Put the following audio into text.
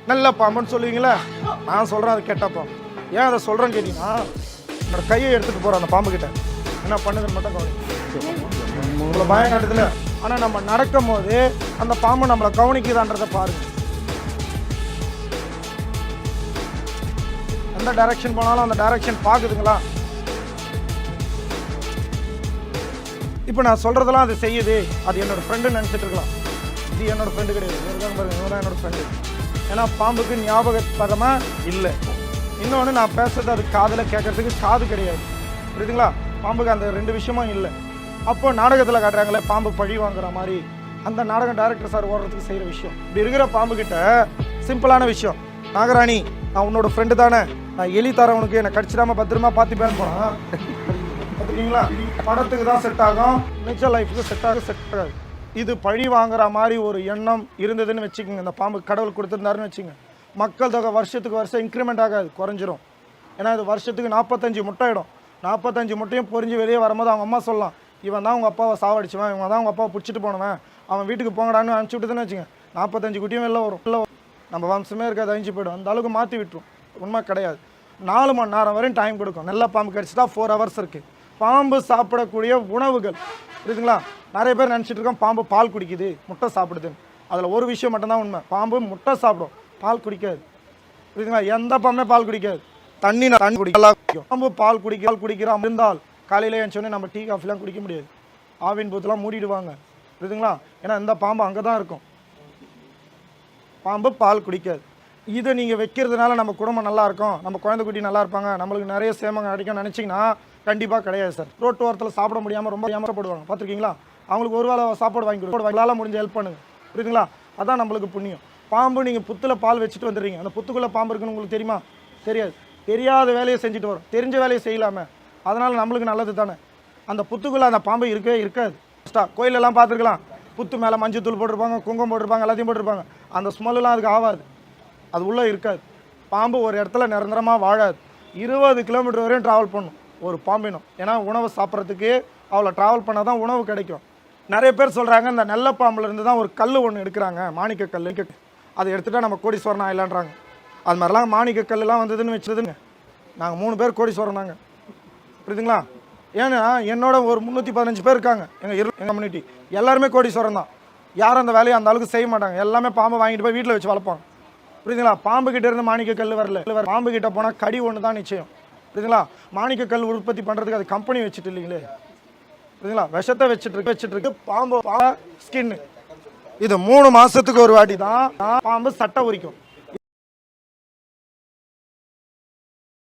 நல்ல பாம்புன்னு சொல்லுவீங்களே, நான் சொல்கிறேன் அது கெட்ட பாம்பு. ஏன் அதை சொல்கிறேன்னு கேட்டிங்கன்னா, என்னோட கையை எடுத்துகிட்டு போகிறேன் அந்த பாம்பு கிட்ட என்ன பண்ணுதுன்னு மட்டும் கவனிக்கும். உங்களை பயம் காட்டுதுல, ஆனால் நம்ம நடக்கும் போது அந்த பாம்பு நம்மளை கவனிக்குதான்றதை பாருங்க. எந்த டைரக்ஷன் போனாலும் அந்த டைரக்ஷன் பார்க்குதுங்களா? இப்போ நான் சொல்கிறதெல்லாம் அது செய்யுது, அது என்னோடய ஃப்ரெண்டுன்னு நினச்சிட்டு இருக்கலாம். இது என்னோடய ஃப்ரெண்டு கிடையாது, இவன் தான் என்னோடய ஃப்ரெண்டு. ஏன்னா பாம்புக்கு ஞாபகத்தகமாக இல்லை. இன்னொன்று நான் பேசுறது அது காதில் கேட்கறதுக்கு காது கிடையாது, புரியுதுங்களா? பாம்புக்கு அந்த ரெண்டு விஷயமும் இல்லை. அப்போது நாடகத்தில் காட்டுறாங்களே பாம்பு பழி வாங்குற மாதிரி, அந்த நாடகம் டைரக்டர் சார் ஓடுறதுக்கு செய்கிற விஷயம். இப்படி இருக்கிற பாம்புக்கிட்ட சிம்பிளான விஷயம், நாகராணி நான் உன்னோட ஃப்ரெண்டு தானே, நான் எலி தரேன் உனக்கு, என்னை கடிச்சிடாமல் பத்திரமா பார்த்துப்பேன்னு போனால் பார்த்துருக்கீங்களா? படத்துக்கு தான் செட் ஆகும், நிஜ லைஃபுக்கு செட் ஆகாது. இது பழி வாங்குற மாதிரி ஒரு எண்ணம் இருந்ததுன்னு வச்சுக்கோங்க, இந்த பாம்பு கடவுள் கொடுத்துருந்தாருன்னு வச்சுங்க, மக்கள் தொகை வருஷத்துக்கு வருஷம் இன்க்ரிமெண்ட் ஆகாது, குறைஞ்சிரும். ஏன்னா இது வருஷத்துக்கு 45 முட்டை இடும். 45 முட்டையும் பொறிஞ்சு வெளியே வரும்போது அவங்க அம்மா சொல்லலாம், இவன் தான் உங்கள் அப்பாவை சாவடிச்சுவன், இவன் தான் உங்கள் அப்பாவை பிடிச்சிட்டு போனவன், அவன் வீட்டுக்கு போங்கடான்னு அனுப்பிச்சி விட்டுதுன்னு வச்சுங்க, 45 குட்டியும் வெளில வரும். நம்ம வம்சமே இருக்காது, அழிஞ்சு போய்டும். அந்த அளவுக்கு மாற்றி விட்டுரும். உண்மை கிடையாது. 4 மணி நேரம் வரையும் டைம் கொடுக்கும். நல்ல பாம்பு கடிச்சிட்டா 4 ஹவர்ஸ் இருக்குது. பாம்பு சாப்பிடக்கூடிய உணவுகள் புரியுதுங்களா? நிறைய பேர் நினச்சிட்டு இருக்கோம் பாம்பு பால் குடிக்குது, முட்டை சாப்பிடுதுன்னு. அதில் ஒரு விஷயம் மட்டும்தான் உண்மை, பாம்பு முட்டை சாப்பிடும், பால் குடிக்காது. புரியுதுங்களா? எந்த பாம்பே பால் குடிக்காது, தண்ணி குடிக்கும். பாம்பு பால் குடிக்கிறோம் இருந்தால் காலையில் எழுந்தோடனே நம்ம டீ காஃபிலாம் குடிக்க முடியாது, ஆவின் பூத்துலாம் மூடிடுவாங்க, புரியுதுங்களா? ஏன்னா இந்த பாம்பு அங்கே தான் இருக்கும். பாம்பு பால் குடிக்காது. இதை நீங்கள் வைக்கிறதுனால நம்ம குடும்பம் நல்லா இருக்கும், நம்ம குழந்தை குட்டி நல்லா இருப்பாங்க, நம்மளுக்கு நிறைய சேமங்க அடிக்கும்னு நினச்சிங்கன்னா கண்டிப்பாக கிடையாது சார். ரோட்டு ஓரத்தில் சாப்பிட முடியாமல் ரொம்ப ஏமாறப்படுவாங்க, பார்த்துருக்கீங்களா? அவங்களுக்கு ஒரு வேளை சாப்பாடு வாங்கி கொடுக்கும், உங்களால் முடிஞ்ச ஹெல்ப் பண்ணுங்கள், புரியுதுங்களா? அதான் நம்மளுக்கு புண்ணியம். பாம்பு நீங்கள் புத்தில் பால் வச்சுட்டு வந்துடுறீங்க, அந்த புத்துக்குள்ளே பாம்பு இருக்குன்னு உங்களுக்கு தெரியுமா? தெரியாது. தெரியாத வேலையை செஞ்சுட்டு வரும், தெரிஞ்ச வேலையை செய்யலாமே, அதனால் நம்மளுக்கு நல்லது தானே. அந்த புத்துக்குள்ளே அந்த பாம்பு இருக்கவே இருக்காது. கோயிலெல்லாம் பார்த்துருக்கலாம், புத்து மேலே மஞ்சள் தூள் போட்டிருப்பாங்க, குங்குமம் போட்டிருப்பாங்க, எல்லாத்தையும் போட்டிருப்பாங்க. அந்த ஸ்மெல்லாம் அதுக்கு ஆகாது, அது உள்ளே இருக்காது. பாம்பு ஒரு இடத்துல நிரந்தரமாக வாழாது. 20 கிலோமீட்டர் வரையும் ட்ராவல் பண்ணும் ஒரு பாம்பினம். ஏன்னா உணவு சாப்பிட்றதுக்கு அவ்வளோ ட்ராவல் பண்ணால் தான் உணவு கிடைக்கும். நிறைய பேர் சொல்கிறாங்க இந்த நெல்ல பாம்புலேருந்து தான் ஒரு கல் ஒன்று எடுக்கிறாங்க, மாணிக்க கல், அதை எடுத்துகிட்டா நம்ம கோடீஸ்வரன் ஆயிலான்றாங்க. அது மாதிரிலாம் மாணிக்க கல்லாம் வந்ததுன்னு வச்சதுங்க, நாங்கள் 3 பேர் கோடீஸ்வரன் தாங்க, புரியுதுங்களா? ஏன்னா என்னோட ஒரு 315 பேர் இருக்காங்க எங்கள் கம்யூனிட்டி, எல்லாருமே கோடீஸ்வரன் தான். யாரும் அந்த வேலையை அந்த அளவுக்கு செய்ய மாட்டாங்க, எல்லாமே பாம்பை வாங்கிட்டு போய் வீட்டில் வச்சு வளர்ப்பாங்க, புரியுதுங்களா? பாம்பு கிட்ட இருந்து மாணிக்க கல் வரல, பாம்பு கிட்ட போனால் கடி ஒன்று தான் நிச்சயம், புரியுதுங்களா? மாணிக்க கல் உற்பத்தி பண்ணுறதுக்கு அது கம்பெனி வச்சுட்டு இல்லைங்களே, புரியுதுங்களா? விஷத்தை வச்சுட்டு இருக்கு. பாம்பு ஸ்கின்னு இது 3 மாதத்துக்கு ஒரு வாட்டி தான் பாம்பு சட்டை உரிக்கும்.